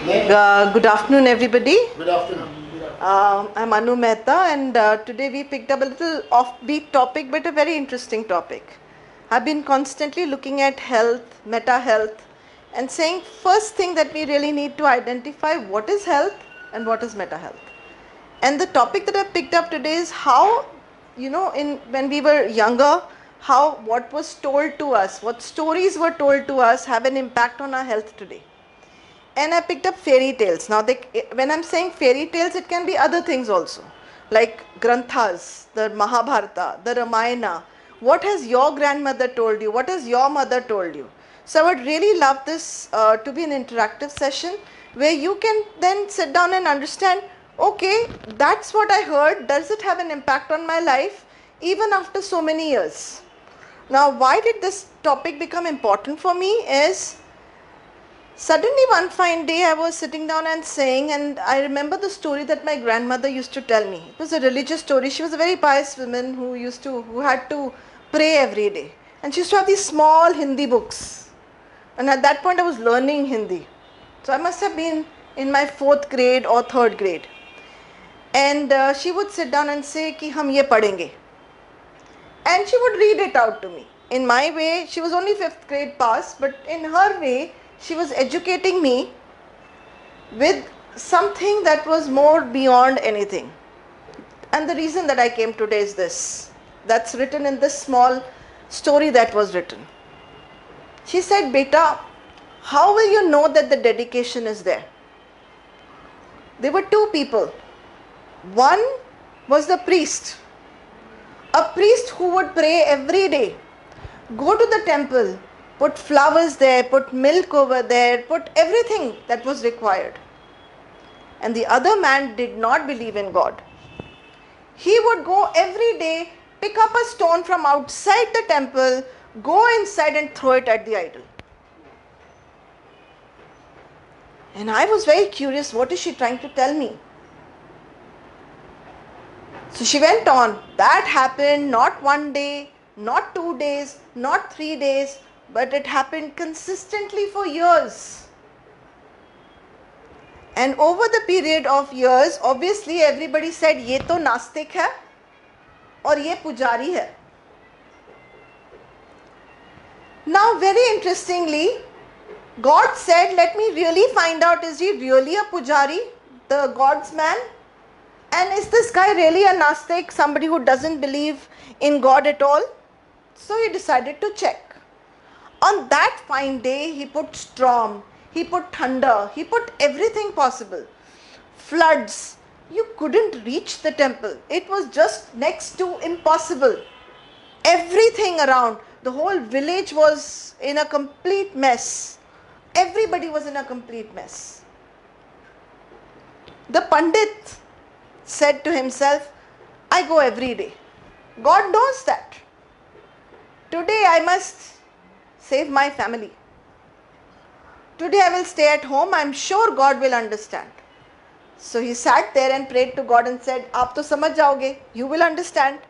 Good afternoon, everybody. Good afternoon. I'm Anu Mehta, and today we picked up a little offbeat topic, but a very interesting topic. I've been constantly looking at health, meta health, and saying first thing that we really need to identify what is health and what is meta health. And the topic that I picked up today is how, when we were younger, how what was told to us, what stories were told to us have an impact on our health today. And I picked up fairy tales. Now, when I'm saying fairy tales, it can be other things also, like Granthas, the Mahabharata, the Ramayana. What has your grandmother told you? What has your mother told you? So, I would really love this to be an interactive session where you can then sit down and understand, okay, that's what I heard. Does it have an impact on my life even after so many years? Now, why did this topic become important for me is suddenly one fine day I was sitting down and saying, and I remember the story that my grandmother used to tell me. It was a religious story. She was a very pious woman who had to pray every day. And she used to have these small Hindi books. And at that point I was learning Hindi. So I must have been in my 4th grade or 3rd grade. And she would sit down and say, ki hum ye padhenge. And she would read it out to me. In my way, she was only 5th grade pass, but in her way, she was educating me with something that was more beyond anything. And the reason that I came today is this. That's written in this small story that was written. She said, Beta, how will you know that the dedication is there? There were 2 people. One was the priest. A priest who would pray every day, go to the temple, put flowers there, put milk over there, put everything that was required. And the other man did not believe in God. He would go every day, pick up a stone from outside the temple, go inside and throw it at the idol. And I was very curious, what is she trying to tell me? So she went on. That happened not one day, not 2 days, not 3 days, but it happened consistently for years. And over the period of years, obviously everybody said, ye to nastik hai aur ye pujari hai. Now very interestingly, God said, let me really find out, is he really a pujari, the God's man? And is this guy really a nastik, somebody who doesn't believe in God at all? So he decided to check. On that fine day, he put storm, he put thunder, he put everything possible. Floods. You couldn't reach the temple. It was just next to impossible. Everything around, the whole village was in a complete mess. Everybody was in a complete mess. The Pandit said to himself, I go every day. God knows that. Today I must save my family. Today I will stay at home. I am sure God will understand. So he sat there and prayed to God and said, Aap to samajh jaoge, you will understand.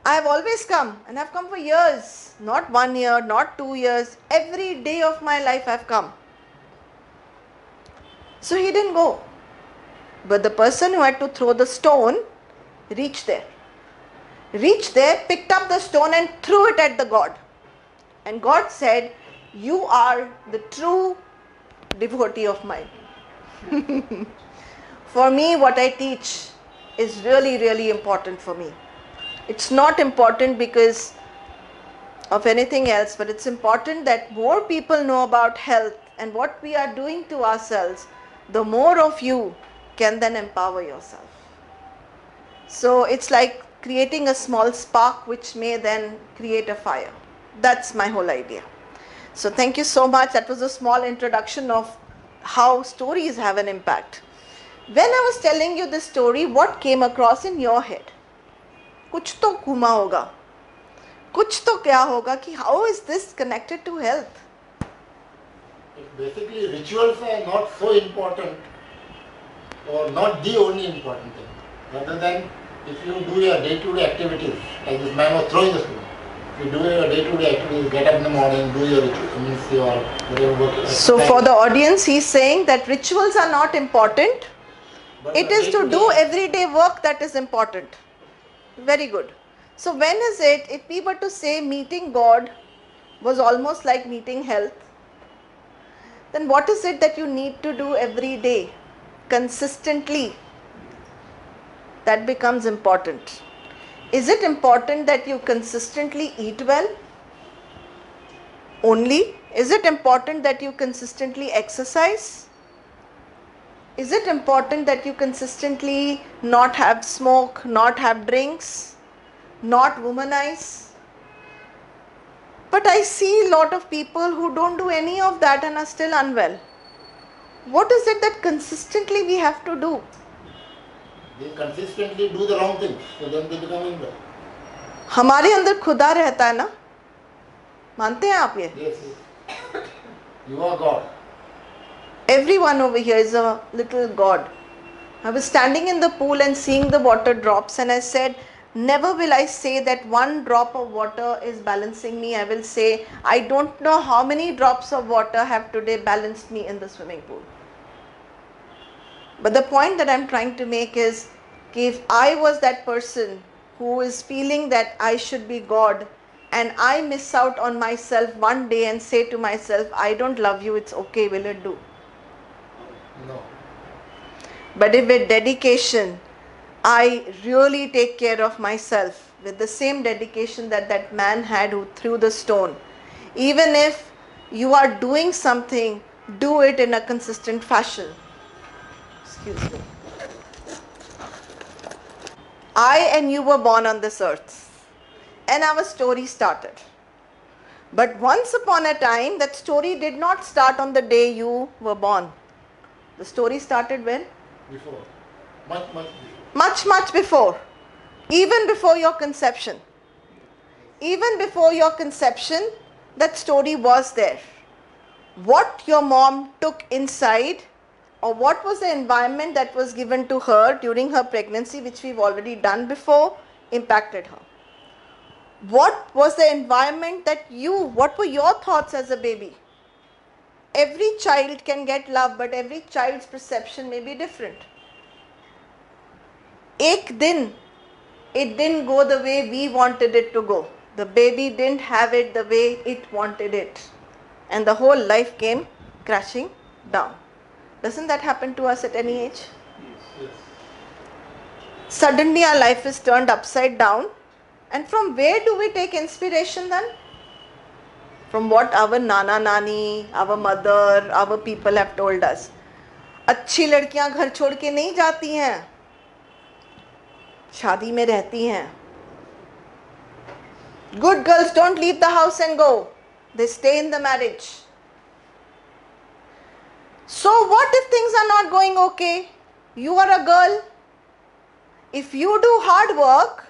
I have always come, and I have come for years, not 1 year, not 2 years. Every day of my life I have come. So he didn't go. But the person who had to throw the stone reached there. Reached there, picked up the stone and threw it at the God. And God said, you are the true devotee of mine. For me, what I teach is really, really important for me. It's not important because of anything else, but it's important that more people know about health and what we are doing to ourselves. The more of you can then empower yourself. So it's like creating a small spark which may then create a fire. That's my whole idea. So thank you so much. That was a small introduction of how stories have an impact. When I was telling you this story, what came across in your head? कुछ तो घूमा होगा. कुछ तो क्या होगा कि how is this connected to health? Basically, rituals are not so important or not the only important thing. Rather than if you do your day-to-day activities, like this man was throwing the stone, You do your day-to-day activities, get up in the morning, do your means your whatever work. So for the audience, he's saying that rituals are not important. But It is to do everyday work that is important. Very good. So when is it, if we were to say meeting God was almost like meeting health, then what is it that you need to do every day, consistently? That becomes important. Is it important that you consistently eat well? Only? Is it important that you consistently exercise? Is it important that you consistently not have smoke, not have drinks, not womanize? But I see a lot of people who don't do any of that and are still unwell. What is it that consistently we have to do? They consistently do the wrong things, so then they become unwell. हमारे अंदर खुदा रहता है ना, मानते हैं आप ये? Yes, yes. You are God. Everyone over here is a little God. I was standing in the pool and seeing the water drops, and I said, never will I say that one drop of water is balancing me. I will say, I don't know how many drops of water have today balanced me in the swimming pool. But the point that I'm trying to make is, if I was that person who is feeling that I should be God, and I miss out on myself one day and say to myself, I don't love you, it's okay, will it do? No. But if with dedication, I really take care of myself with the same dedication that that man had who threw the stone, even if you are doing something, do it in a consistent fashion. Excuse me. I and you were born on this earth, and our story started. But once upon a time, that story did not start on the day you were born. The story started when? Before. Much before. Much before. Even before your conception. Even before your conception, that story was there. What your mom took inside, or what was the environment that was given to her during her pregnancy, which we've already done before, impacted her. What was the environment that what were your thoughts as a baby? Every child can get love, but every child's perception may be different. Ek din, it didn't go the way we wanted it to go. The baby didn't have it the way it wanted it. And the whole life came crashing down. Doesn't that happen to us at any age? Yes. Suddenly our life is turned upside down. And from where do we take inspiration then? From what our nana nani, our mother, our people have told us. अच्छी लड़कियां घर छोड़ के नहीं जाती हैं, शादी में रहती हैं. Good girls don't leave the house and go. They stay in the marriage. So what if things are not going okay? You are a girl. If you do hard work,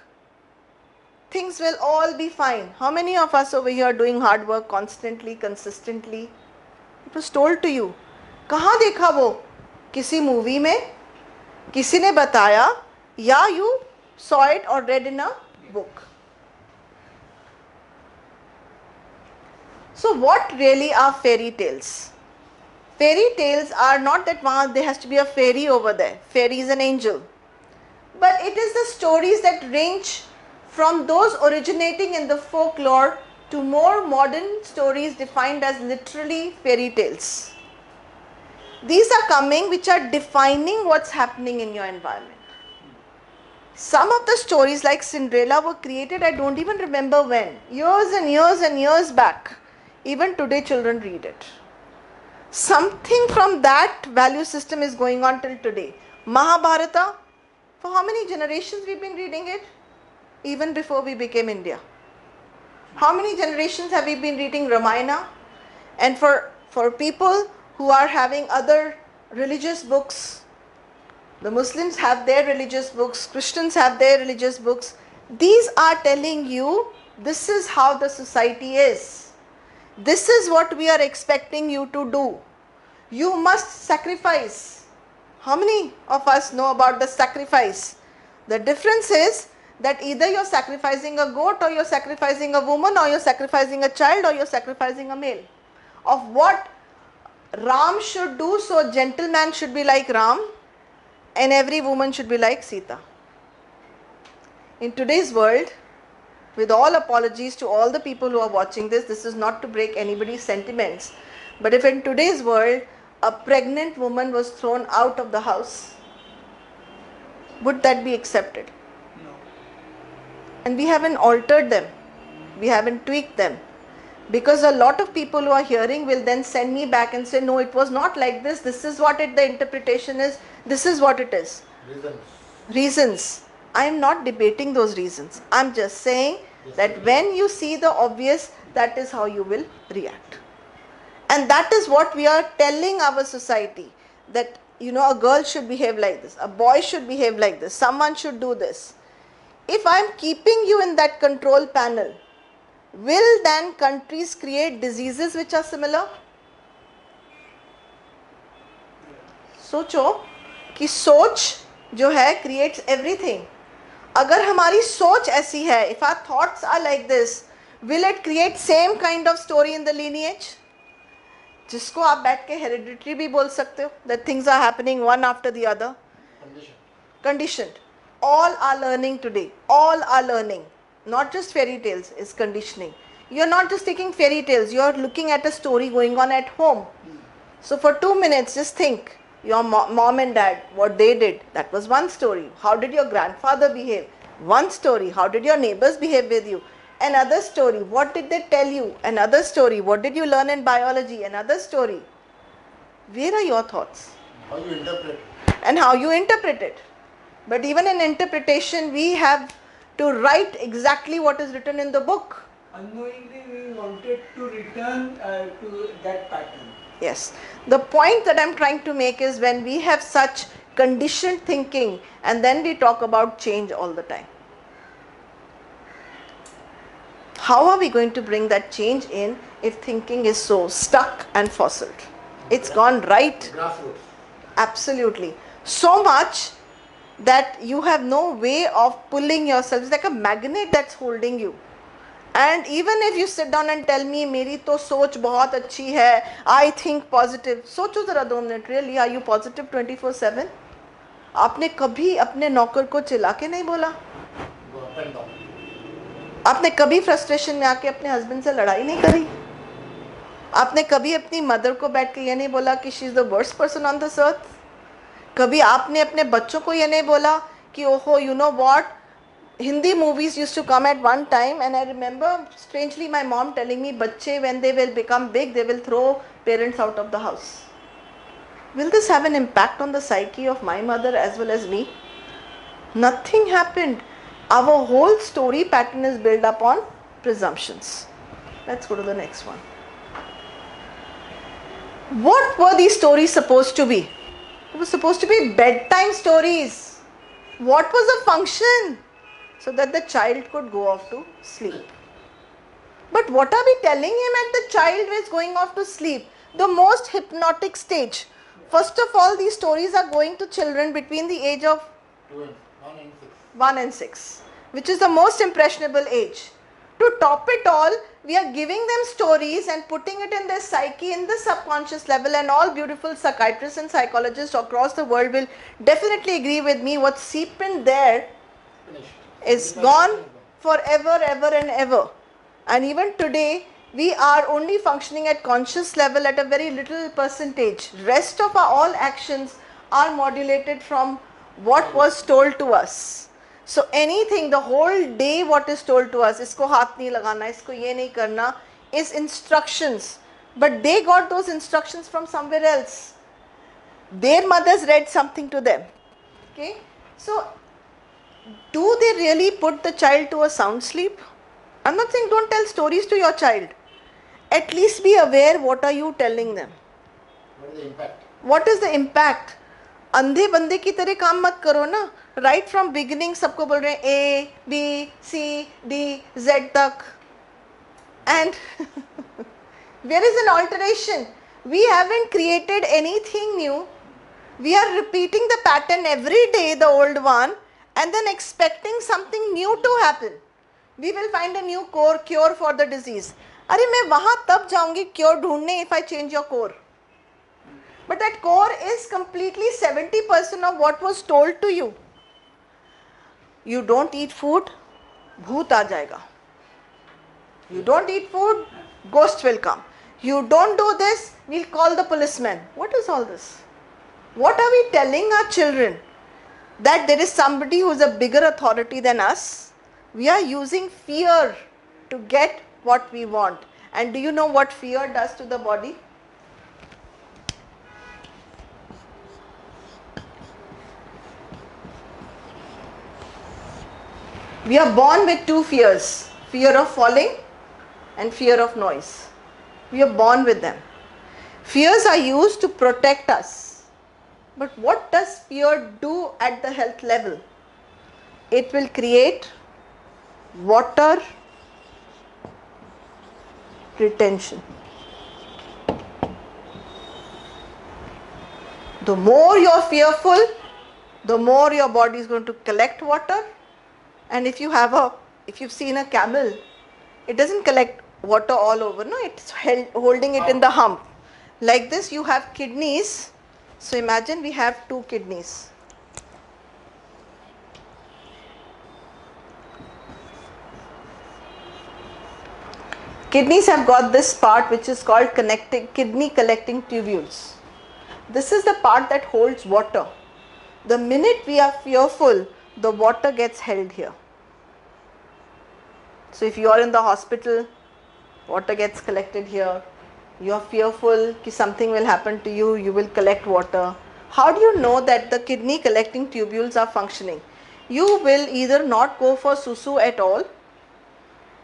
things will all be fine. How many of us over here are doing hard work constantly, consistently? It was told to you. कहाँ देखा वो? किसी movie में? किसी ने बताया? या you saw it or read in a book? So what really are fairy tales? Fairy tales are not that there has to be a fairy over there. Fairy is an angel. But it is the stories that range from those originating in the folklore to more modern stories defined as literally fairy tales. These are coming which are defining what's happening in your environment. Some of the stories like Cinderella were created, I don't even remember when, years and years and years back. Even today children read it. Something from that value system is going on till today. Mahabharata, for how many generations we've been reading it? Even before we became India. How many generations have we been reading Ramayana? And for people who are having other religious books, the Muslims have their religious books, Christians have their religious books. These are telling you this is how the society is. This is what we are expecting you to do. You must sacrifice. How many of us know about the sacrifice? The difference is that either you're sacrificing a goat, or you're sacrificing a woman, or you're sacrificing a child, or you're sacrificing a male. Of what Ram should do, so a gentleman should be like Ram, and every woman should be like Sita. In today's world, with all apologies to all the people who are watching this is not to break anybody's sentiments, but if in today's world a pregnant woman was thrown out of the house, would that be accepted? No. And we haven't altered them, we haven't tweaked them, because a lot of people who are hearing will then send me back and say, no, it was not like this, this is what the interpretation is, this is what it is. Reasons. I am not debating those reasons. I am just saying that when you see the obvious, that is how you will react. And that is what we are telling our society, that a girl should behave like this, a boy should behave like this, someone should do this. If I am keeping you in that control panel, will then countries create diseases which are similar? सोचो कि सोच जो है creates everything. अगर हमारी सोच ऐसी है, if our thoughts are like this, will it create same kind of story in the lineage? जिसको आप बैठ के hereditary भी बोल सकते हो, that things are happening one after the other. Conditioned. All are learning today. All are learning. Not just fairy tales is conditioning. You are not just taking fairy tales, you are looking at a story going on at home. So for 2 minutes, just think. Your mom and dad, what they did, that was one story. How did your grandfather behave? One story. How did your neighbors behave with you? Another story. What did they tell you? Another story. What did you learn in biology? Another story. Where are your thoughts? How you interpret. And how you interpret it. But even in interpretation, we have to write exactly what is written in the book. Unknowingly, we wanted to return to that pattern. Yes. The point that I'm trying to make is when we have such conditioned thinking and then we talk about change all the time. How are we going to bring that change in if thinking is so stuck and fossiled? It's gone right. Grassroots. Absolutely. So much that you have no way of pulling yourself. It's like a magnet that's holding you. And even if you sit down and tell me, मेरी तो सोच बहुत अच्छी है, I think positive. सोचो जरा 2 minute, really, are you positive 24/7? आपने कभी अपने नौकर को चिल्ला के नहीं बोला? Go up and down. आपने कभी फ्रस्ट्रेशन में आके अपने हस्बैंड से लड़ाई नहीं करी? आपने कभी अपनी मदर को बैठ के ये नहीं बोला कि she is the worst person on this earth? कभी आपने अपने बच्चों को ये नहीं बोला कि ओहो, you know what? Hindi movies used to come at one time, and I remember strangely my mom telling me, "Bacche, when they will become big, they will throw parents out of the house." Will this have an impact on the psyche of my mother as well as me? Nothing happened. Our whole story pattern is built upon presumptions. Let's go to the next one. What were these stories supposed to be? It was supposed to be bedtime stories. What was the function? So that the child could go off to sleep. But what are we telling him at the child is going off to sleep? The most hypnotic stage. First of all, these stories are going to children between the age of 1 and 6, which is the most impressionable age. To top it all, we are giving them stories and putting it in their psyche, in the subconscious level, and all beautiful psychiatrists and psychologists across the world will definitely agree with me. What's seeped in there is gone forever, ever and ever. And even today, we are only functioning at conscious level at a very little percentage. Rest of our all actions are modulated from what was told to us. So anything, the whole day what is told to us, isko haath nahi lagana, isko ye nahi karna, is instructions. But they got those instructions from somewhere else. Their mothers read something to them. Okay? So, do they really put the child to a sound sleep? I'm not saying don't tell stories to your child. At least be aware what are you telling them. What is the impact? What is the impact? अंधे बंदे की तरह काम मत करो ना. Right from beginning सबको बोल रहे हैं A, B, C, D, Z तक. And there is an alteration. We haven't created anything new. We are repeating the pattern every day, the old one. and then expecting something new to happen. We will find a new cure for the disease. अरे मैं वहाँ तब जाऊँगी cure ढूंढने if I change your core. But that core is completely 70% of what was told to you. You don't eat food, bhoot aa jayega. You don't eat food, ghost will come. You don't do this, we'll call the policeman. What is all this? What are we telling our children? That there is somebody who is a bigger authority than us? We are using fear to get what we want. And do you know what fear does to the body? We are born with two fears, fear of falling and fear of noise. We are born with them. Fears are used to protect us. But what does fear do at the health level? It will create water retention. The more you are fearful, the more your body is going to collect water. And if you've seen a camel, it doesn't collect water all over, no, it's holding it in the hump. Like this, you have kidneys. So imagine we have two kidneys. Kidneys have got this part which is called kidney collecting tubules. This is the part that holds water. The minute we are fearful, the water gets held here. So if you are in the hospital, water gets collected here. You are fearful that something will happen to you, you will collect water. How do you know that the kidney collecting tubules are functioning? You will either not go for susu at all,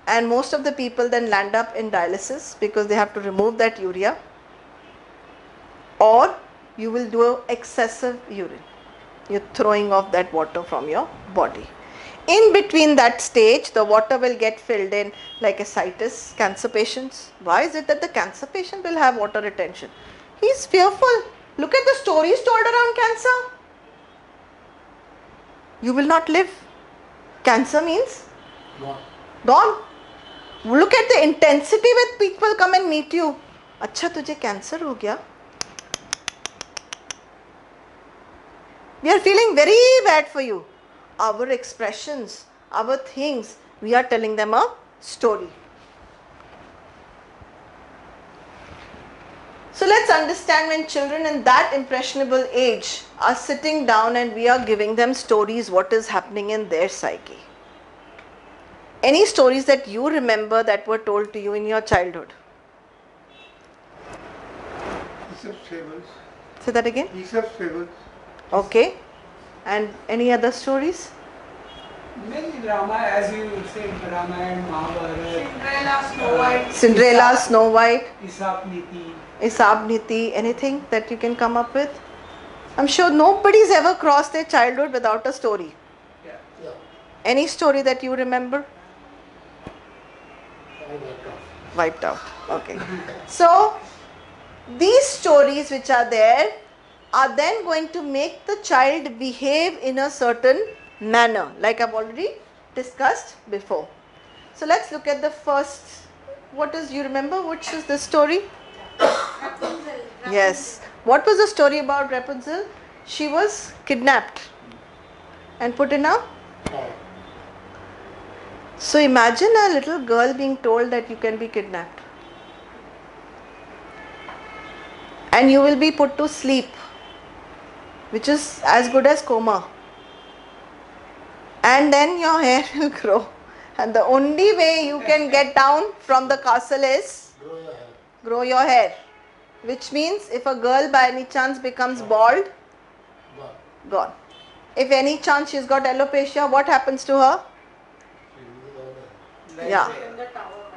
and most of the people then land up in dialysis because they have to remove that urea, or you will do excessive urine. You're throwing off that water from your body. In between that stage, the water will get filled in like ascites, cancer patients. Why is it that the cancer patient will have water retention? He is fearful. Look at the stories told around cancer. You will not live. Cancer means gone. Look at the intensity with people come and meet you. अच्छा तुझे cancer हो गया? We are feeling very bad for you. Our expressions, our things, we are telling them a story. So let's understand, when children in that impressionable age are sitting down and we are giving them stories, what is happening in their psyche. Any stories that you remember that were told to you in your childhood? Aesop's fables. Say that again. Aesop's fables. Okay. And any other stories? Many drama, as you said, Ramayana, Mahabharata. Cinderella, Snow White. Cinderella, Snow White, Aesop Niti. Isab Niti, anything that you can come up with? I'm sure nobody's ever crossed their childhood without a story. Yeah. Yeah, Any story that you remember? all that off. Wiped out. Okay. So, these stories which are there are then going to make the child behave in a certain manner, like I've already discussed before. So let's look at the first. What is, you remember which is this story? Rapunzel. Yes. What was the story about Rapunzel? She was kidnapped and put in a. Now, So imagine a little girl being told that you can be kidnapped and you will be put to sleep, which is as good as coma, and then your hair will grow, and the only way you can get down from the castle is grow your hair. grow your hair, which means if a girl by any chance becomes bald, Gone. gone. If any chance she's got alopecia, what happens to her? She will go there. Yeah, In the tower.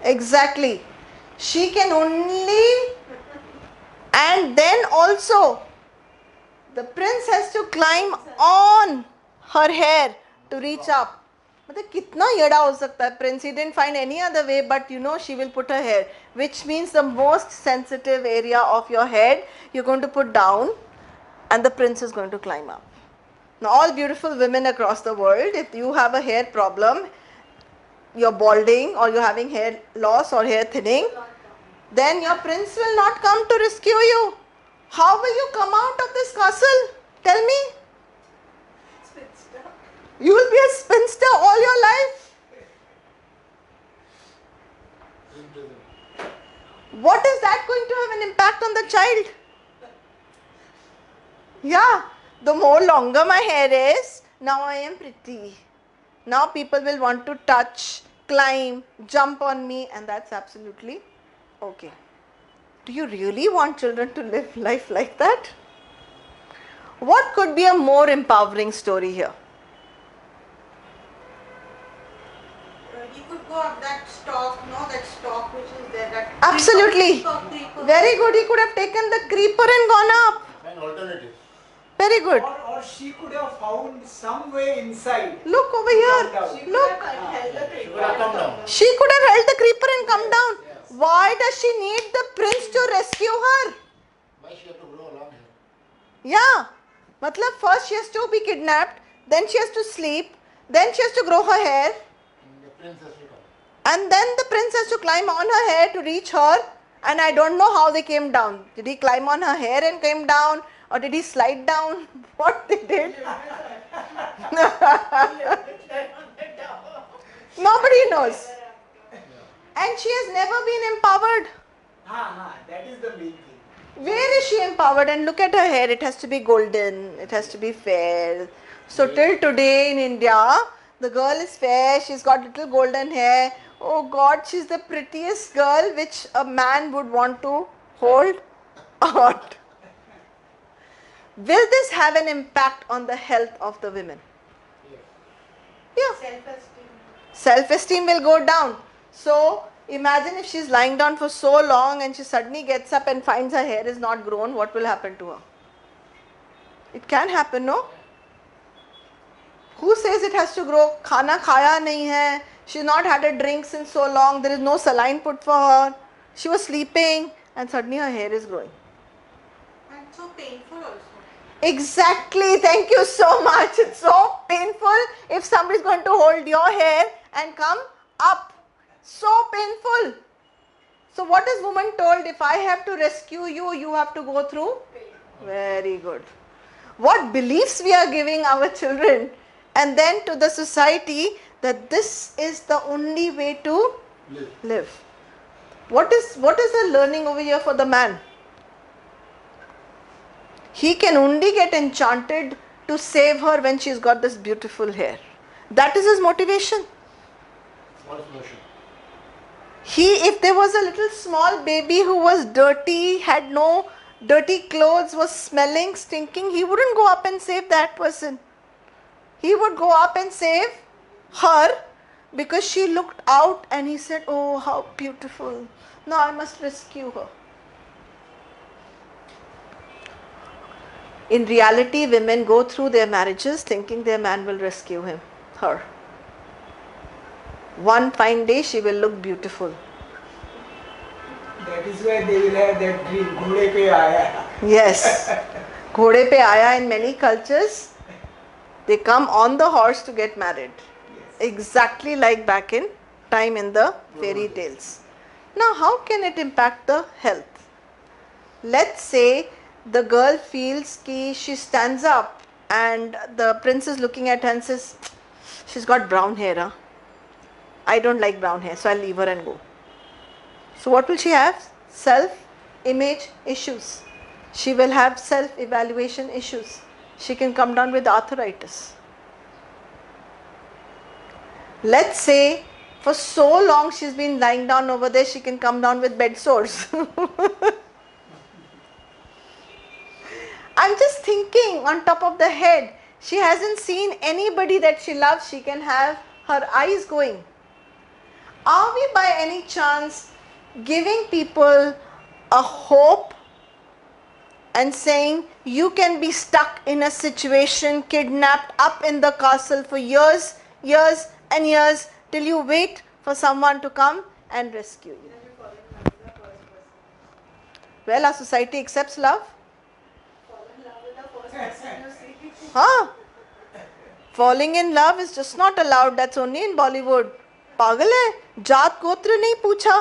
exactly. She can only, and then also the prince has to climb on her hair to reach up. मतलब कितना येड़ा हो सकता है prince? He didn't find any other way, but you know she will put her hair, which means the most sensitive area of your head you're going to put down, and the prince is going to climb up. Now, all beautiful women across the world, if you have a hair problem, you're balding or you're having hair loss or hair thinning, then your prince will not come to rescue you. How will you come out of this castle? Tell me. Spinster. You will be a spinster all your life. In prison. What is that going to have an impact on the child? Yeah, the more longer my hair is, now I am pretty. Now people will want to touch, climb, jump on me, and that's absolutely okay. Do you really want children to live life like that? What could be a more empowering story here? You could go up that stalk, no, that stalk which is there. That Absolutely. creeper. Very good. He could have taken the creeper and gone up. An alternative. Very good. Or she could have found some way inside. Look over Come here. down. She could Look. have held the She creeper. would have come down. She could have held the creeper and come down. Why does she need the prince to rescue her? Why she have to grow along here? Yeah. Matlab, first she has to be kidnapped, then she has to sleep, then she has to grow her hair, And the prince has to come. and then the prince has to climb on her hair to reach her. And I don't know how they came down. Did he climb on her hair and came down? Or did he slide down? What they did? Nobody knows. And she has never been empowered. That is the main thing. Where is she empowered? And look at her hair. It has to be golden. It has to be fair. So till today in India, the girl is fair. She's got little golden hair. Oh God, she's the prettiest girl which a man would want to hold on. Will this have an impact on the health of the women? Yeah. Self-esteem. Self-esteem will go down. So imagine if she's lying down for so long and she suddenly gets up and finds her hair is not grown, what will happen to her? It can happen, no? Who says it has to grow? Khana khaya nahi hai. She's not had a drink since so long. There is no saline put for her. She was sleeping and suddenly her hair is growing. And so painful also. Exactly. Thank you so much. It's so painful if somebody is going to hold your hair and come up. So painful. So what is woman told? If I have to rescue you, you have to go through? Very good. What beliefs we are giving our children and then to the society that this is the only way to live. What is the learning over here for the man? He can only get enchanted to save her when she's got this beautiful hair. That is his motivation. What is motion? If there was a little small baby who was dirty, had no dirty clothes, was smelling, stinking, he wouldn't go up and save that person. He would go up and save her because she looked out and he said, oh, how beautiful. Now I must rescue her. In reality, women go through their marriages thinking their man will rescue her. One fine day she will look beautiful. That is why they will have that dream, Ghode pe aaya. Yes. Ghode pe aaya in many cultures, they come on the horse to get married. Exactly like back in time in the fairy tales. Now how can it impact the health? Let's say the girl feels ki she stands up and the prince is looking at her and says, she's got brown hair, huh? I don't like brown hair, so I'll leave her and go. So what will she have? Self-image issues. She will have self-evaluation issues. She can come down with arthritis. Let's say for so long she's been lying down over there, she can come down with bed sores. I'm just thinking on top of the head, she hasn't seen anybody that she loves, she can have her eyes going. Are we by any chance giving people a hope and saying you can be stuck in a situation, kidnapped up in the castle for years and years till you wait for someone to come and rescue you? Well, our society accepts love. Huh? Falling in love is just not allowed. That's only in Bollywood. पागल है, जात गोत्र नहीं पूछा.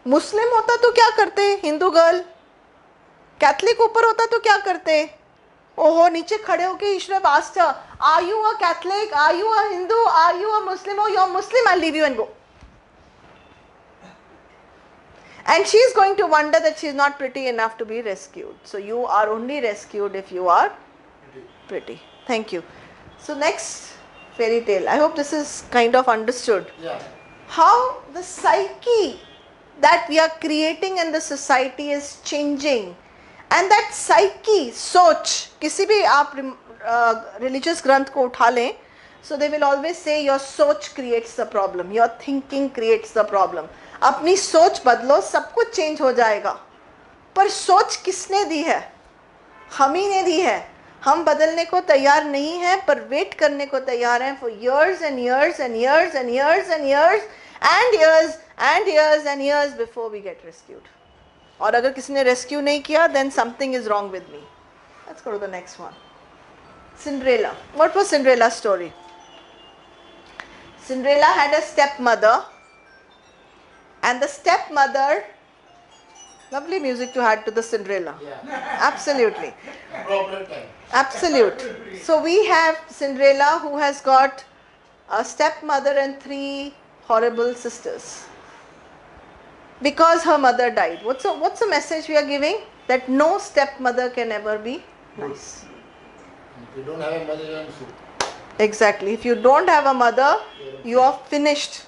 मुस्लिम होता तो क्या करते? हिंदू गर्ल. कैथलिक ऊपर होता तो क्या करते? ओहो, नीचे खड़े होके ईश्वर asked her, are you a Catholic? Are you a Hindu? Are you a Muslim? Oh, you're Muslim, I'll leave you and go. And she's going to wonder that she's not pretty enough to be rescued. So you are only rescued if you are pretty. Thank you. So next fairy tale. I hope this is kind of understood. Yeah. How the psyche that we are creating in the society is changing. And that psyche, सोच, किसी भी आप religious ग्रंथ को उठा लें, so they will always say your सोच creates the problem, your thinking creates the problem. अपनी सोच बदलो, सब कुछ चेंज हो जाएगा. पर सोच किसने दी है? हम ही ने दी है. हम बदलने को तैयार नहीं हैं, पर वेट करने को तैयार हैं for years and years and years and years and years and years and years and years before we get rescued. और अगर किसी ने rescue नहीं किया, then something is wrong with me. Let's go to the next one. Cinderella. What was Cinderella's story? Cinderella had a stepmother, and the stepmother, lovely music to add to the Cinderella. Yeah. Absolutely. Appropriate time. Absolute. So we have Cinderella who has got a stepmother and 3 horrible sisters. Because her mother died. What's the message we are giving? That no stepmother can ever be nice. If you don't have a mother, you are in soup. Exactly. If you don't have a mother, you are finished.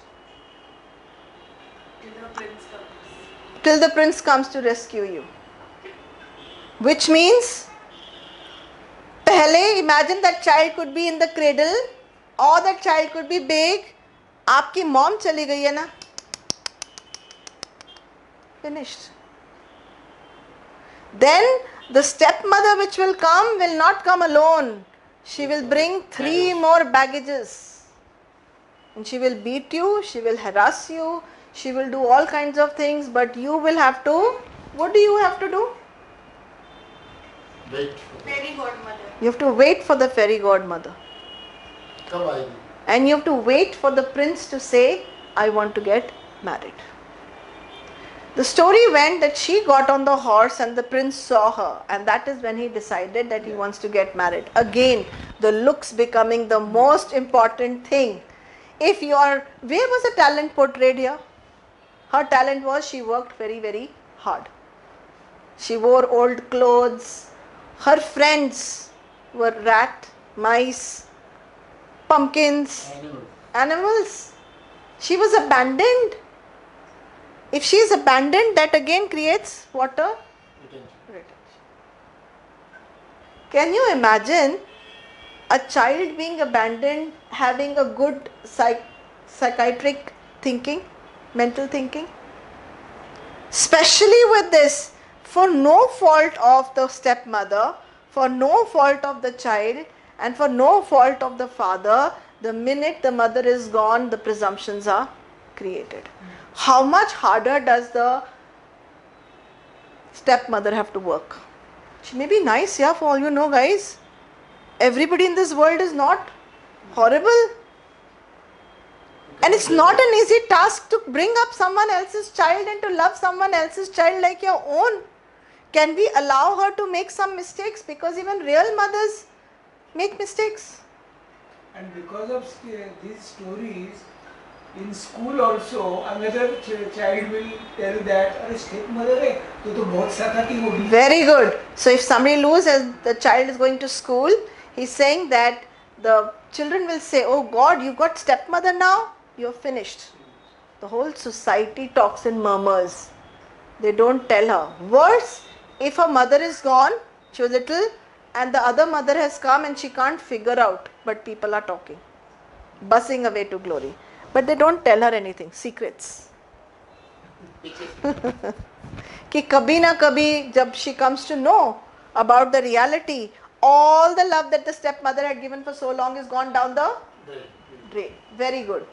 Till the prince comes to rescue you. Which means, पहले imagine that child could be in the cradle or that child could be big. आपकी mom चली गई है ना? Finished. Then the stepmother which will not come alone. She will bring 3 more baggages. And she will beat you, she will harass you, she will do all kinds of things, but you will have to, what do you have to do? Wait. Fairy godmother. You have to wait for the fairy godmother. Come on. And you have to wait for the prince to say, I want to get married. The story went that she got on the horse and the prince saw her, and that is when he decided that he wants to get married. Again, the looks becoming the most important thing. If you are, where was the talent portrayed here? Her talent was she worked very, very hard. She wore old clothes. Her friends were rat, mice, pumpkins, animals. She was abandoned. If she is abandoned, that again creates what? A retention. Can you imagine a child being abandoned having a good psychiatric thinking, mental thinking? Especially with this, for no fault of the stepmother, for no fault of the child, and for no fault of the father, the minute the mother is gone, the presumptions are created. How much harder does the stepmother have to work? She may be nice, yeah, for all you know, guys. Everybody in this world is not horrible. And it's not an easy task to bring up someone else's child and to love someone else's child like your own. Can we allow her to make some mistakes? Because even real mothers make mistakes. And because of these stories, in school also, another child will tell that, "अरे stepmother है, तो बहुत साथाती होगी." Very good. So if somebody loses, the child is going to school, he's saying that the children will say, "Oh God, you got stepmother now? You're finished." The whole society talks in murmurs. They don't tell her. Worse, if her mother is gone, she was little, and the other mother has come and she can't figure out, but people are talking, buzzing away to glory. But they don't tell her anything, secrets. कि कभी ना कभी जब she comes to know about the reality, all the love that the stepmother had given for so long is gone down the drain. Very good.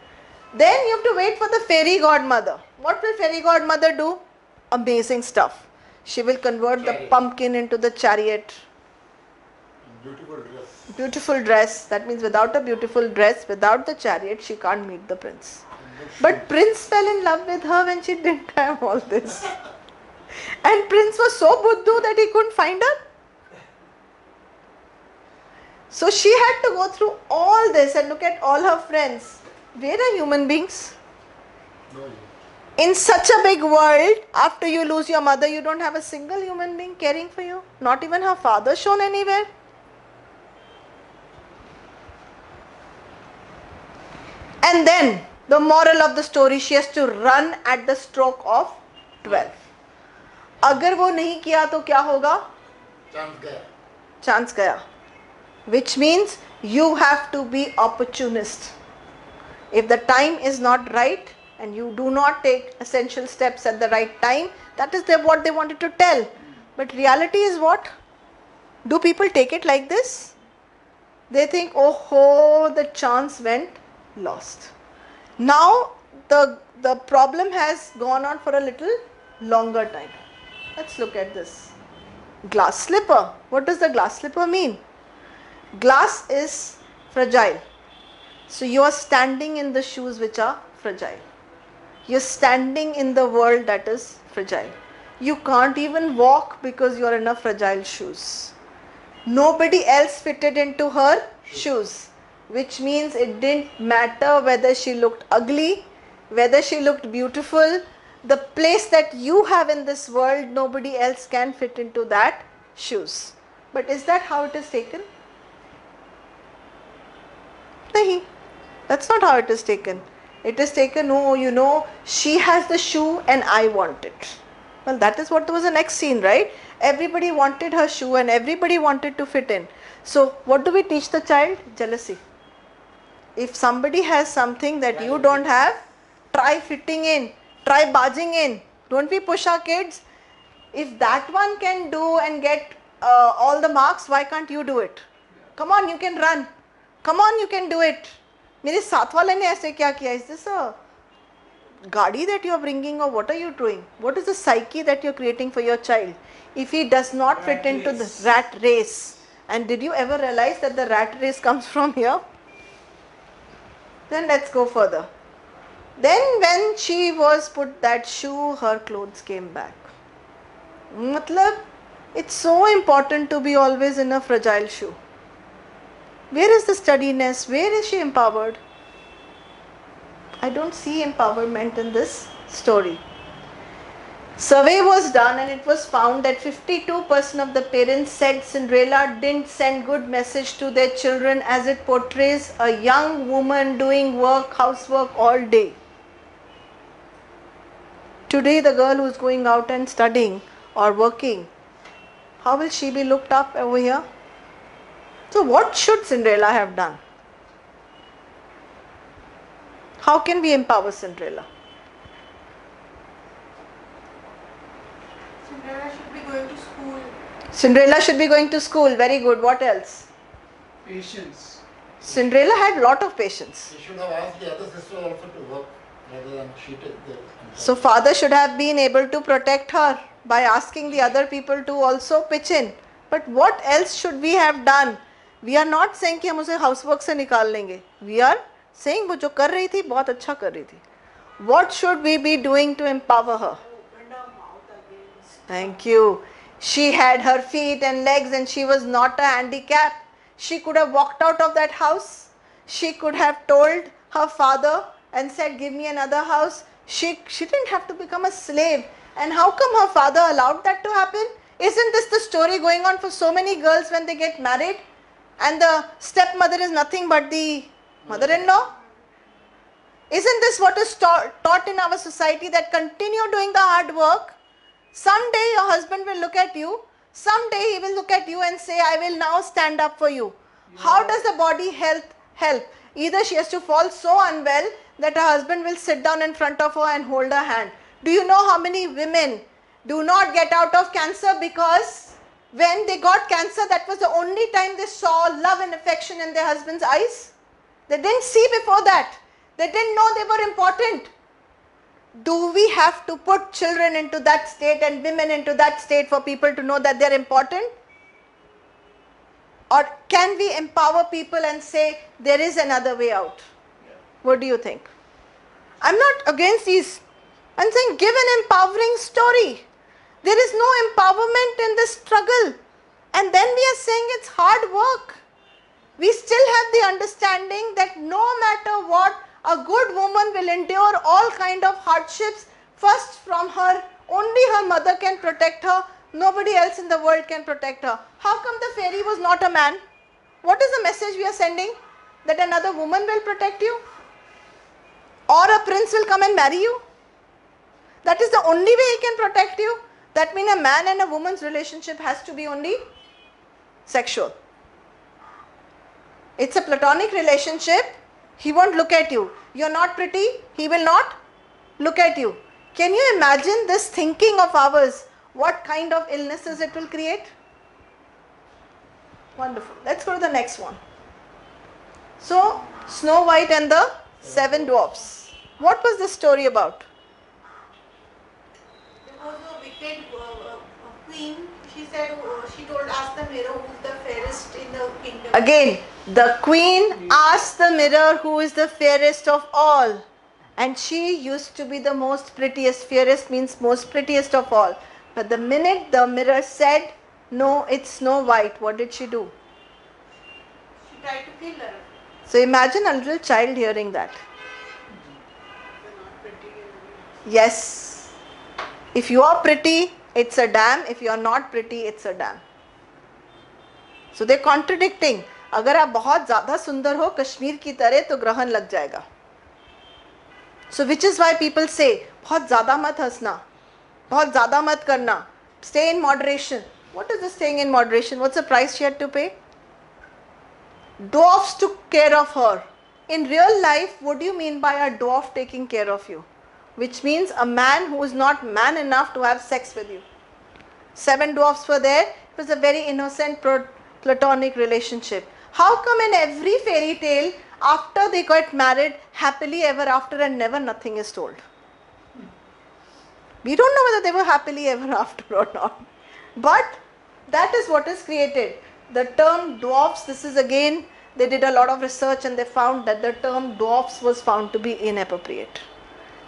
Then you have to wait for the fairy godmother. What will fairy godmother do? Amazing stuff. She will convert the pumpkin into the chariot. Beautiful dress. Beautiful dress. That means without a beautiful dress, without the chariot, she can't meet the prince. And the But shoes. prince fell in love with her when she didn't have all this. And prince was so buddhu that he couldn't find her. So she had to go through all this and look at all her friends. Where are human beings? No, you. In such a big world, after you lose your mother, you don't have a single human being caring for you. Not even her father shown anywhere. And then, the moral of the story, she has to run at the stroke of 12. अगर वो नहीं किया तो क्या होगा? Chance gaya. Chance gaya. Which means you have to be opportunist. If the time is not right and you do not take essential steps at the right time, that is what they wanted to tell. But reality is what? Do people take it like this? They think, oh, the chance went lost. Now the problem has gone on for a little longer time. Let's look at this. Glass slipper. What does the glass slipper mean? Glass is fragile. So you are standing in the shoes which are fragile. You're standing in the world that is fragile. You can't even walk because you're in a fragile shoes. Nobody else fitted into her shoes, which means it didn't matter whether she looked ugly, whether she looked beautiful. The place that you have in this world, nobody else can fit into that shoes. But is that how it is taken? Nahi. That's not how it is taken. It is taken, oh, she has the shoe and I want it. Well, that is what was the next scene, right? Everybody wanted her shoe and everybody wanted to fit in. So, what do we teach the child? Jealousy. If somebody has something that you don't have, try fitting in, try barging in. Don't we push our kids? If that one can do and get all the marks, why can't you do it? Come on, you can run. Come on, you can do it. मेरे साथ वाले ने ऐसे क्या किया? Is this a गाड़ी that you are bringing or what are you doing? What is the psyche that you are creating for your child? If he does not fit into the rat race, and did you ever realize that the rat race comes from here? Then let's go further. Then when she was put that shoe, her clothes came back. Matlab, it's so important to be always in a fragile shoe. Where is the steadiness? Where is she empowered? I don't see empowerment in this story. Survey was done and it was found that 52% of the parents said Cinderella didn't send good message to their children as it portrays a young woman doing housework all day. Today the girl who is going out and studying or working, how will she be looked up over here? So what should Cinderella have done? How can we empower Cinderella? Cinderella should be going to school. Cinderella should be going to school. Very good. What else? Patience. Cinderella had lot of patience. He should have asked the other sister also to work rather than she take the. So father should have been able to protect her by asking the other people to also pitch in. But what else should we have done? We are not saying कि हम उसे housework से निकाल लेंगे. We are saying वो जो कर रही थी बहुत अच्छा कर रही थी. What should we be doing to empower her? Thank you. She had her feet and legs and she was not a handicap. She could have walked out of that house. She could have told her father and said, give me another house. She didn't have to become a slave. And how come her father allowed that to happen? Isn't this the story going on for so many girls when they get married? And the stepmother is nothing but the mother-in-law? Isn't this what is taught in our society, that continue doing the hard work? Someday your husband will look at you. Someday he will look at you and say, I will now stand up for you. Yeah. How does the body health help? Either she has to fall so unwell that her husband will sit down in front of her and hold her hand. Do you know how many women do not get out of cancer because when they got cancer, that was the only time they saw love and affection in their husband's eyes? They didn't see before that. They didn't know they were important. Do we have to put children into that state and women into that state for people to know that they are important? Or can we empower people and say there is another way out? What do you think? I'm not against these. I'm saying give an empowering story. There is no empowerment in this struggle. And then we are saying it's hard work. We still have the understanding that no matter what, a good woman will endure all kind of hardships. First from her, only her mother can protect her. Nobody else in the world can protect her. How come the fairy was not a man? What is the message we are sending? That another woman will protect you? Or a prince will come and marry you? That is the only way he can protect you. That means a man and a woman's relationship has to be only sexual. It's a platonic relationship. He won't look at you. You're not pretty. He will not look at you. Can you imagine this thinking of ours? What kind of illnesses it will create? Wonderful. Let's go to the next one. So, Snow White and the Seven Dwarfs. What was this story about? There was a wicked queen. She said, she told, ask the mirror who's the fairest in the kingdom. Again, the queen asked the mirror who is the fairest of all. And she used to be the most prettiest. Fairest means most prettiest of all. But the minute the mirror said, no, it's Snow White, what did she do? She tried to kill her. So imagine a little child hearing that. Yes. If you are pretty, it's a dam. If you are not pretty, it's a dam. So they're contradicting. अगर आप बहुत ज़्यादा सुंदर हो कश्मीर की तरह तो ग्रहण लग जाएगा. So which is why people say बहुत ज़्यादा मत हंसना, बहुत ज़्यादा मत करना. Stay in moderation. What is this staying in moderation? What's the price she had to pay? Dwarfs took care of her. In real life, what do you mean by a dwarf taking care of you? Which means a man who is not man enough to have sex with you. 7 dwarfs were there. It was a very innocent platonic relationship. How come in every fairy tale, after they got married, happily ever after and never nothing is told? We don't know whether they were happily ever after or not. But that is what is created. The term dwarfs, this is again, they did a lot of research and they found that the term dwarfs was found to be inappropriate.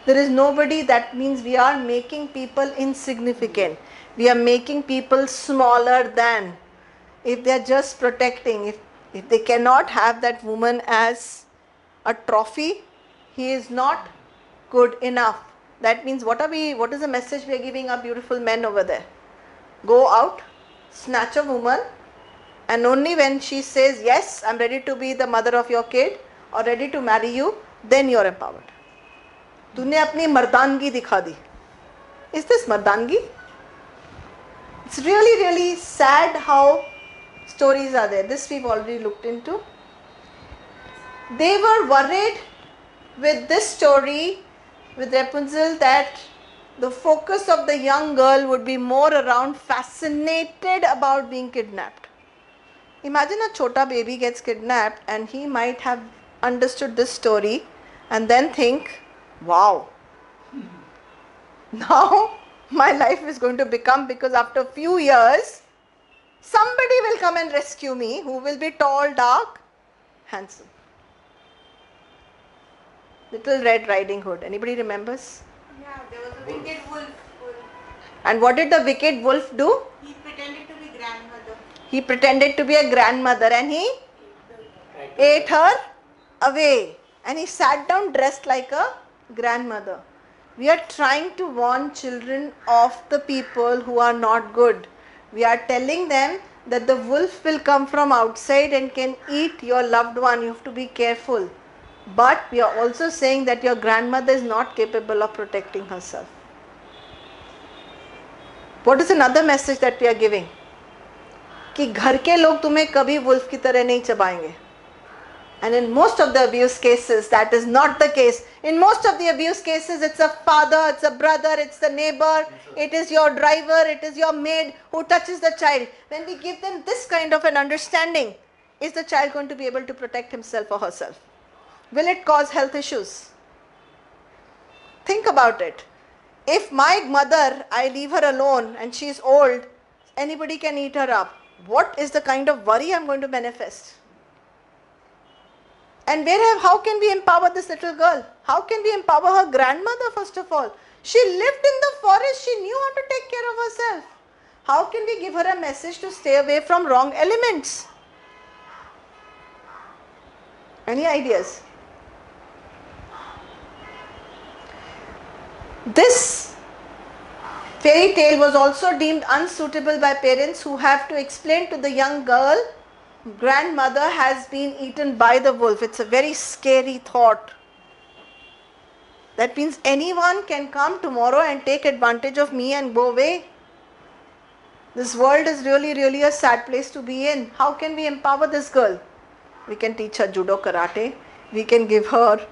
There is nobody, that means we are making people insignificant. We are making people smaller than. If they are just protecting, if they cannot have that woman as a trophy, he is not good enough. That means what is the message we are giving our beautiful men over there? Go out, snatch a woman, and only when she says, yes, I'm ready to be the mother of your kid or ready to marry you, then you're empowered. तूने अपनी मर्दानगी दिखा दी. Is this मर्दानगी? It's really, really sad how stories are there. This we've already looked into. They were worried with this story, with Rapunzel, that the focus of the young girl would be more around fascinated about being kidnapped. Imagine a chota baby gets kidnapped and he might have understood this story and then think, wow, now my life is going to become, because after a few years, somebody will come and rescue me who will be tall, dark, handsome. Little Red Riding Hood. Anybody remembers? Yeah, there was a wicked wolf. And what did the wicked wolf do? He pretended to be grandmother. He pretended to be a grandmother and he ate her away. And he sat down dressed like a grandmother. We are trying to warn children of the people who are not good. We are telling them that the wolf will come from outside and can eat your loved one. You have to be careful. But we are also saying that your grandmother is not capable of protecting herself. What is another message that we are giving? कि घर के लोग तुम्हें कभी wolf की तरह नहीं चबाएंगे. And in most of the abuse cases, that is not the case. In most of the abuse cases, it's a father, it's a brother, it's the neighbor, it is your driver, it is your maid who touches the child. When we give them this kind of an understanding, is the child going to be able to protect himself or herself? Will it cause health issues? Think about it. If my mother, I leave her alone and she is old, anybody can eat her up. what is the kind of worry I'm going to manifest? And how can we empower this little girl? How can we empower her grandmother first of all? She lived in the forest, she knew how to take care of herself. How can we give her a message to stay away from wrong elements? Any ideas? This fairy tale was also deemed unsuitable by parents who have to explain to the young girl, grandmother has been eaten by the wolf. It's a very scary thought. That means anyone can come tomorrow and take advantage of me and go away. This world is really, really a sad place to be in. How can we empower this girl? We can teach her judo, karate. We can give her...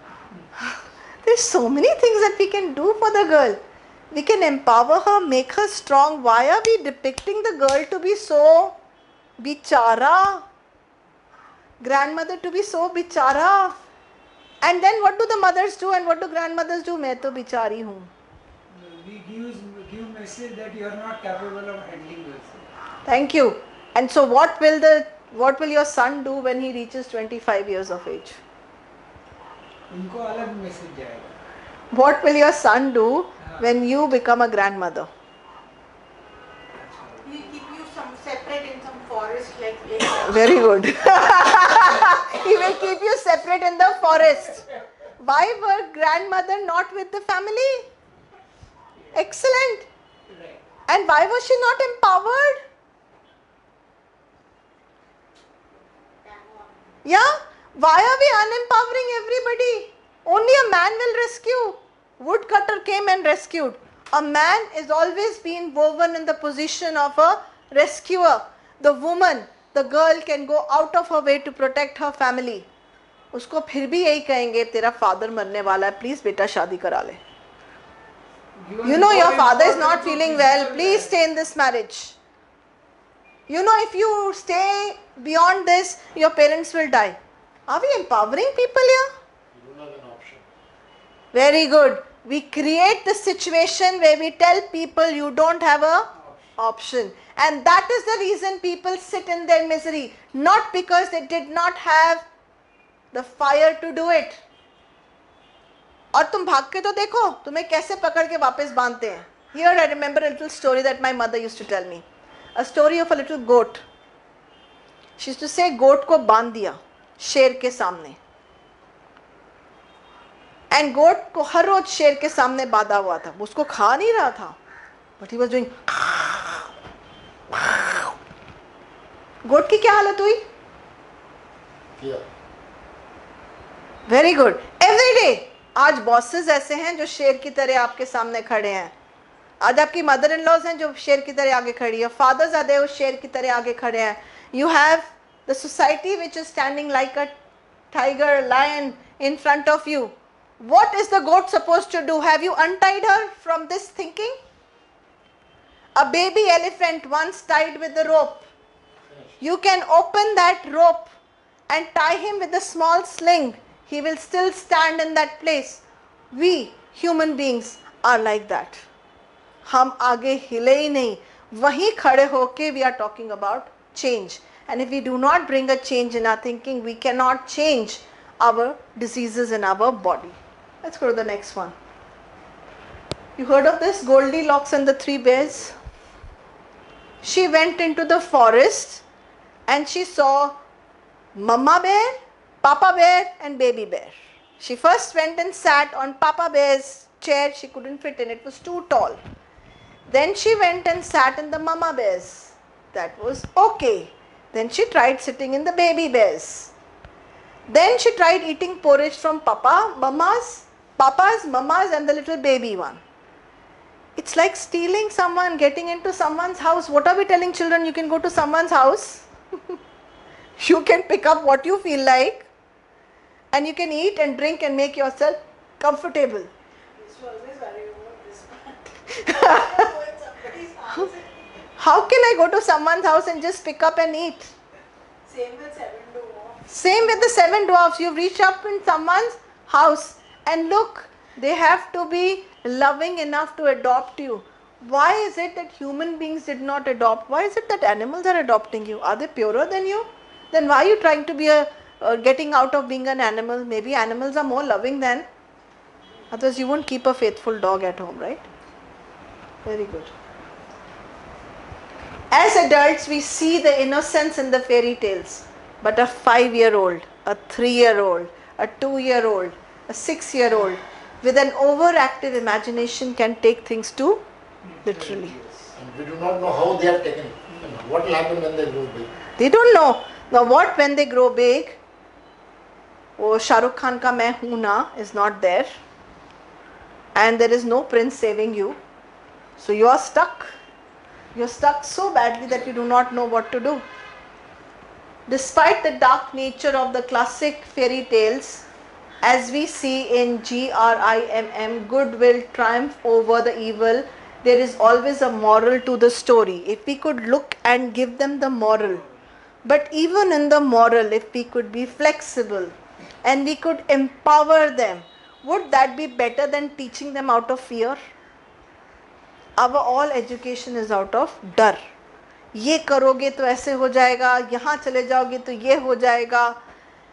There's so many things that we can do for the girl. We can empower her, make her strong. Why are we depicting the girl to be so bichara? Grandmother to be so bichara. And then what do the mothers do and what do grandmothers do? Main to bichari hoon. We give message that you are not capable of handling yourself. Thank you. And so what will your son do when he reaches 25 years of age? उनको अलग message जाएगा. What will your son do when you become a grandmother? We keep you some separate in some forest like Very good. He will keep you separate in the forest. Why were grandmother not with the family? Excellent. Right. And why was she not empowered? Yeah? Why are we unempowering everybody? Only a man will rescue. Woodcutter came and rescued. A man is always been woven in the position of a rescuer. The woman, the girl can go out of her way to protect her family. उसको फिर भी यही कहेंगे तेरा father मरने वाला है, please बेटा शादी करा ले. You know your father is not feeling well, please stay in this marriage. You know if you stay beyond this, your parents will die. Are we empowering people here? You don't have an option. Very good. We create the situation where we tell people you don't have a option. And that is the reason people sit in their misery. Not because they did not have the fire to do it. और तुम भाग के तो देखो तुम्हें कैसे पकड़ के वापस बांधते हैं. Here I remember a little story that my mother used to tell me. A story of a little goat. She used to say goat को बांध दिया शेर के सामने. And goat को हर रोज शेर के सामने बांधा हुआ था. उसको खा नहीं रहा था. But he was doing. गोट की क्या हालत हुई? Fear. Very good. Every day. आज बॉसेस ऐसे हैं जो शेर की तरह आपके सामने खड़े हैं. आज आपकी मदर इन लॉज हैं जो शेर की तरह आगे खड़ी है. फादर्स आते हो शेर की तरह आगे खड़े हैं. You have the society which is standing like a tiger, lion in front of you. What is the goat supposed to do? Have you untied her from this thinking? A baby elephant once tied with a rope. You can open that rope and tie him with a small sling. He will still stand in that place. We human beings are like that. हम आगे हिले ही नहीं. वहीं खड़े होके we are talking about change. And if we do not bring a change in our thinking, we cannot change our diseases in our body. Let's go to the next one. You heard of this? Goldilocks and the Three Bears? She went into the forest and she saw Mama Bear, Papa Bear and Baby Bear. She first went and sat on Papa Bear's chair. She couldn't fit in, it was too tall. Then she went and sat in the Mama Bear's. That was okay. Then she tried sitting in the Baby Bear's. Then she tried eating porridge from Papa's, Mama's and the little baby one. It's like stealing someone, getting into someone's house. What are we telling children? You can go to someone's house. You can pick up what you feel like. And you can eat and drink and make yourself comfortable. It's always worried about this part. Go in somebody's house. How can I go to someone's house and just pick up and eat? Same with Seven Dwarfs. Same with the Seven Dwarfs. You've reached up in someone's house and look, they have to be loving enough to adopt you. Why is it that human beings did not adopt? Why is it that animals are adopting you? Are they purer than you? Then why are you trying to be getting out of being an animal? Maybe animals are more loving than. Otherwise, you won't keep a faithful dog at home, right? Very good. As adults, we see the innocence in the fairy tales. But a 5-year-old, a 3-year-old, a 2-year-old, a 6-year-old with an overactive imagination can take things too literally. And we do not know how they are taken. What will happen when they grow big? They don't know. Now what when they grow big? Oh, Shah Rukh Khan ka Main Hoon Na is not there. And there is no prince saving you. So you are stuck. You are stuck so badly that you do not know what to do. Despite the dark nature of the classic fairy tales, as we see in GRIMM, good will triumph over the evil, there is always a moral to the story. If we could look and give them the moral, but even in the moral, if we could be flexible and we could empower them, would that be better than teaching them out of fear? Our all education is out of डर. ये करोगे तो ऐसे हो जाएगा, यहाँ चले जाओगे तो ये हो जाएगा.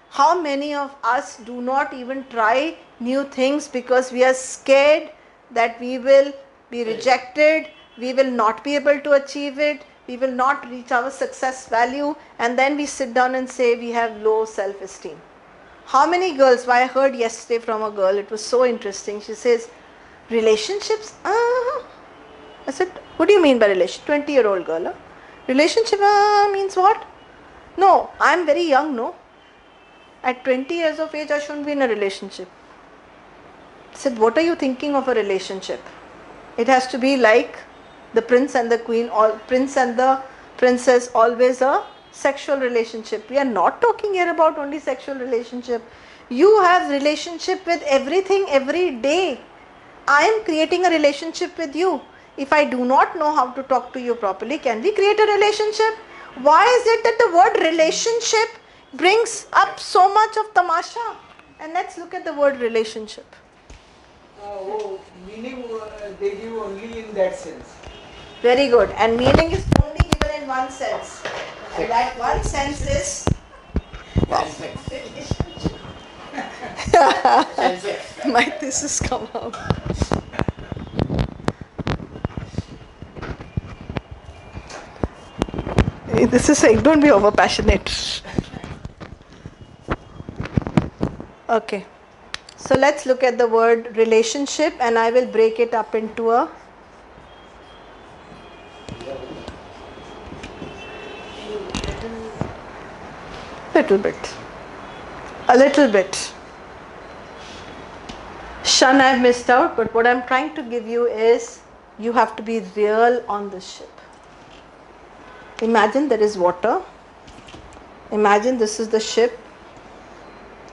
How many of us do not even try new things because we are scared that we will be rejected, we will not be able to achieve it, we will not reach our success value, and then we sit down and say we have low self-esteem. How many girls, I heard yesterday from a girl, it was so interesting, she says, relationships? I said, what do you mean by relationship? 20-year-old girl. Huh? Relationship means what? No, I am very young, no? At 20 years of age, I shouldn't be in a relationship. I said, what are you thinking of a relationship? It has to be like the prince and the queen, or prince and the princess, always a sexual relationship. We are not talking here about only sexual relationship. You have relationship with everything every day. I am creating a relationship with you. If I do not know how to talk to you properly, can we create a relationship? Why is it that the word relationship brings up so much of tamasha? And let's look at the word relationship. Meaning they give only in that sense. Very good. And meaning is only given in one sense. And that one sense is my thesis come out. This is saying, don't be over passionate. Okay. So let's look at the word relationship, and I will break it up into a little bit. A little bit. Shan, I've missed out, but what I'm trying to give you is you have to be real on the ship. Imagine there is water. Imagine this is the ship.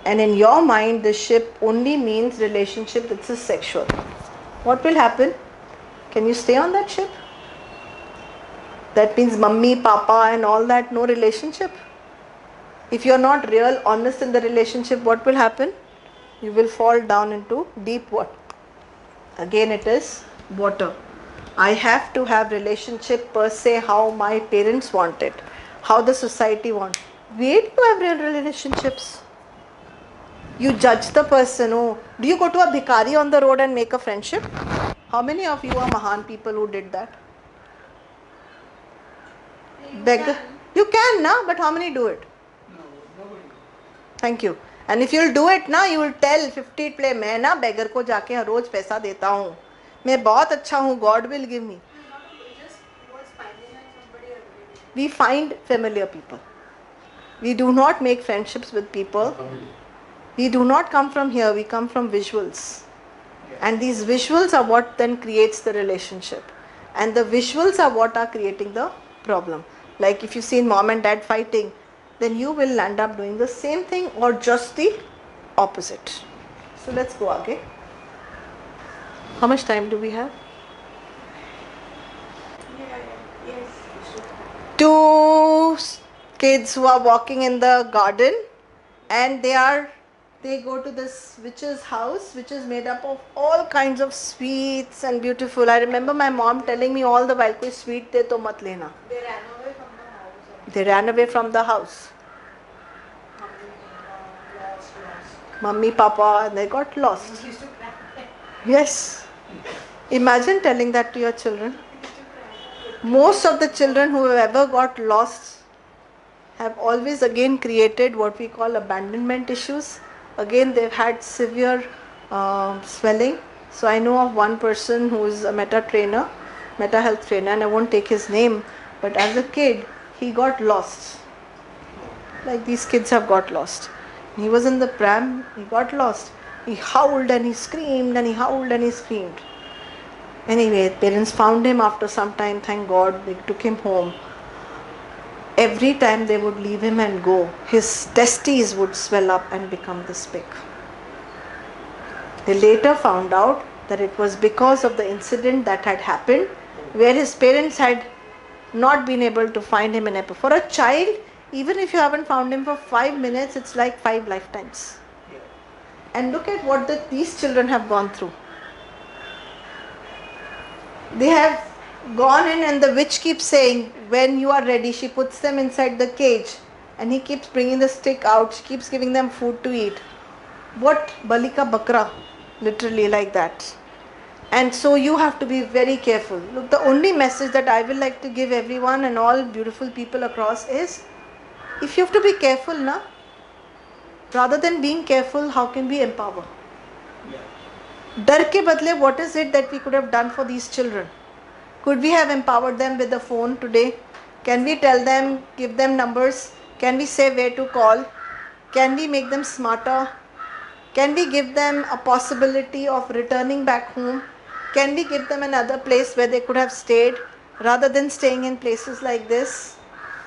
And in your mind, the ship only means relationship that is sexual. What will happen? Can you stay on that ship? That means mummy, papa and all that, no relationship. If you are not real, honest in the relationship, what will happen? You will fall down into deep water. Again, it is water. I have to have relationship per se how my parents want it, how the society wants. Where do you have real relationships? You judge the person. Oh, do you go to a bhikari on the road and make a friendship? How many of you are Mahan people who did that? Beggar. You can, na? But how many do it? No, nobody. Thank you. And if you'll do it ना, you will tell 50 play, मैं ना beggar को जाके हर रोज पैसा देता हूँ, मैं बहुत अच्छा हूँ, God will give me. We find familiar people. We do not make friendships with people. We do not come from here, we come from visuals. And these visuals are what then creates the relationship. And the visuals are what are creating the problem. Like if you see mom and dad fighting, then you will end up doing the same thing or just the opposite. So let's go again. How much time do we have? Two kids who are walking in the garden and they are they go to this witch's house, which is made up of all kinds of sweets and beautiful. I remember my mom telling me all the while, "Koi sweet de to mat lena." They ran away from the house. They ran away from the house. Mummy, Papa, and they got lost. Used to cry. Yes. Imagine telling that to your children. Most of the children who have ever got lost have always again created what we call abandonment issues. Again, they've had severe swelling. So I know of one person who is a meta health trainer, and I won't take his name, but as a kid, he got lost. Like these kids have got lost. He was in the pram, he got lost. He howled and he screamed and he howled and he screamed. Anyway, parents found him after some time, thank God, they took him home. Every time they would leave him and go, his testes would swell up and become this big. They later found out that it was because of the incident that had happened, where his parents had not been able to find him in a... For a child, even if you haven't found him for 5 minutes, it's like 5 lifetimes. And look at what these children have gone through. They have gone in and the witch keeps saying, when you are ready, she puts them inside the cage and he keeps bringing the stick out, she keeps giving them food to eat. What? Balika bakra, literally like that. And so you have to be very careful. Look, the only message that I will like to give everyone and all beautiful people across is, if you have to be careful, na, rather than being careful, how can we empower? Dar ke badle, what is it that we could have done for these children? Could we have empowered them with the phone today? Can we tell them, give them numbers? Can we say where to call? Can we make them smarter? Can we give them a possibility of returning back home? Can we give them another place where they could have stayed rather than staying in places like this?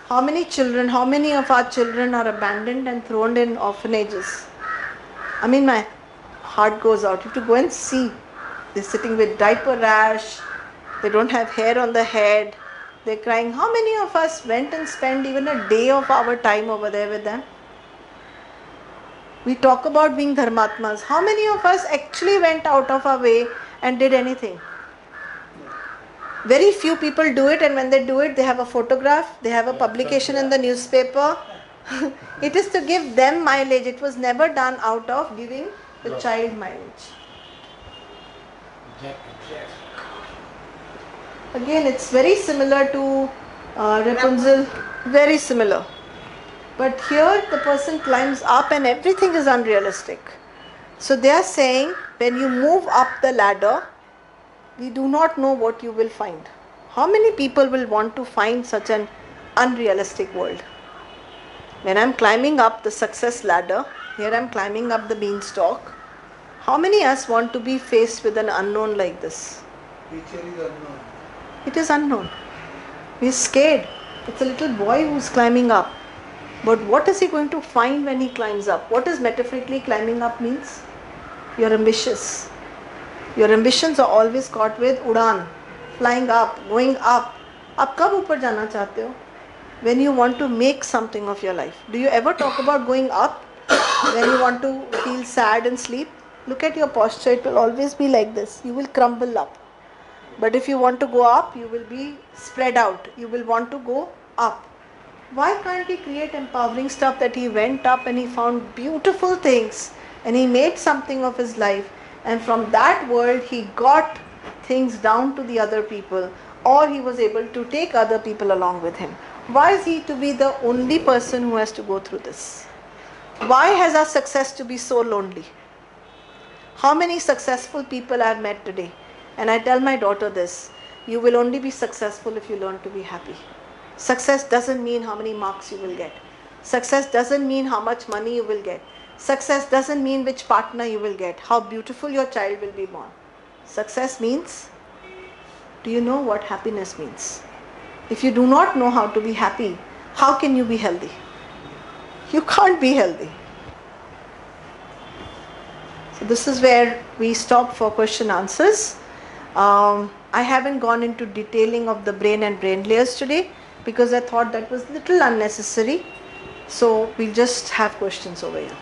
How many children, how many of our children are abandoned and thrown in orphanages? I mean, my heart goes out. You have to go and see. They're sitting with diaper rash. They don't have hair on the head. They're crying. How many of us went and spent even a day of our time over there with them? We talk about being dharmatmas. How many of us actually went out of our way and did anything? Very few people do it, and when they do it, they have a photograph, they have a publication in the newspaper. It is to give them mileage. It was never done out of giving the child mileage. Again, it's very similar to Rapunzel, very similar. But here the person climbs up and everything is unrealistic. So they are saying, when you move up the ladder, we do not know what you will find. How many people will want to find such an unrealistic world? When I'm climbing up the success ladder, here I'm climbing up the beanstalk, how many of us want to be faced with an unknown like this? Future is unknown. It is unknown. We're scared. It's a little boy who's climbing up. But what is he going to find when he climbs up? What does metaphorically climbing up means? You're ambitious. Your ambitions are always caught with udan, flying up, going up. Aap kab upar jana chahte ho? When you want to make something of your life. Do you ever talk about going up when you want to feel sad and sleep? Look at your posture. It will always be like this. You will crumble up. But if you want to go up, you will be spread out. You will want to go up. Why can't he create empowering stuff that he went up and he found beautiful things and he made something of his life, and from that world he got things down to the other people, or he was able to take other people along with him? Why is he to be the only person who has to go through this? Why has our success to be so lonely? How many successful people I have met today? And I tell my daughter this, you will only be successful if you learn to be happy. Success doesn't mean how many marks you will get. Success doesn't mean how much money you will get. Success doesn't mean which partner you will get, how beautiful your child will be born. Success means, do you know what happiness means? If you do not know how to be happy, how can you be healthy? You can't be healthy. So this is where we stop for question answers. I haven't gone into detailing of the brain and brain layers today because I thought that was a little unnecessary. So we'll just have questions over here.